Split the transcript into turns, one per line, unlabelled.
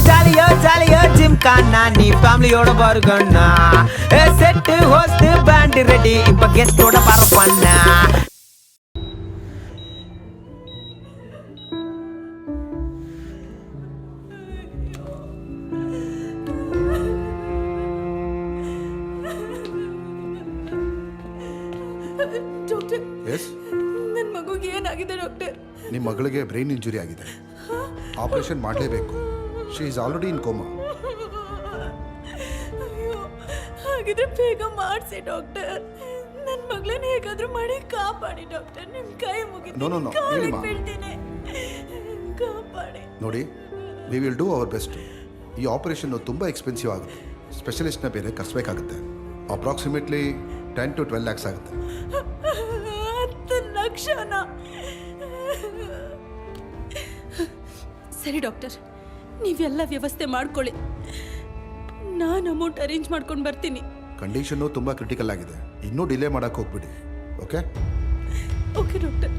ಜಾಲಿಯೋ ಜಾಲಿಯೋ gym ಖಾನ ನೀ ಫ್ಯಾಮಿಲಿಯೋட ಬರ್ಗಣ್ಣ set host band ready ಇಪ್ಪ ಗೆಸ್ಟೋட ಬರಪಣ್ಣ
doctor,
S,
ನನ್ನ ಮಗುಗೆ ಏನಾಗಿದೆ ಡಾಕ್ಟರ್?
ನಿಮ್ಮ ಮಗಳಿಗೆ ಬ್ರೈನ್ ಇಂಜುರಿ ಆಗಿದೆ. ಆಪರೇಷನ್ ಮಾಡಲೇಬೇಕು. She is already in coma.
ಅಯ್ಯೋ, ಹಾಗಿದ್ರೆ ಬೇಗ ಮಾಡಿಸಿ ಡಾಕ್ಟರ್. ನನ್ನ ಮಗಳನ್ನ ಹೇಗಾದ್ರೂ ಮಾಡಿ ಕಾಪಾಡಿ ಡಾಕ್ಟರ್. ನಿಮ್ಮ ಕೈ
No, no, no. ಹೇಳಿಮ್ಮ.
ಬೀಳ್ತೀನಿ, ಕಾಪಾಡಿ.
ನೋಡಿ, we will do our best. ಈ ಆಪರೇಷನ್ನು ತುಂಬ ಎಕ್ಸ್ಪೆನ್ಸಿವ್ ಆಗುತ್ತೆ. ಸ್ಪೆಷಲಿಸ್ಟ್ನ ಬೇರೆ ಕರೆಸಬೇಕಾಗುತ್ತೆ. ಅಪ್ರಾಕ್ಸಿಮೇಟ್ಲಿ 10 to 12 lakhs ಆಗುತ್ತೆ.
10 ಲಕ್ಷನಾ? ಸರಿ ಡಾಕ್ಟರ್, ನೀವೆಲ್ಲ ವ್ಯವಸ್ಥೆ ಮಾಡ್ಕೊಳ್ಳಿ. ನಾನು ಅಮೌಂಟ್ ಅರೇಂಜ್ ಮಾಡ್ಕೊಂಡು ಬರ್ತೀನಿ.
ಕಂಡೀಷನ್ನು ತುಂಬ ಕ್ರಿಟಿಕಲ್ ಆಗಿದೆ. ಇನ್ನೂ ಡಿಲೇ ಮಾಡೋಕ್ಕೆ ಹೋಗ್ಬಿಡಿ. Okay
okay doctor.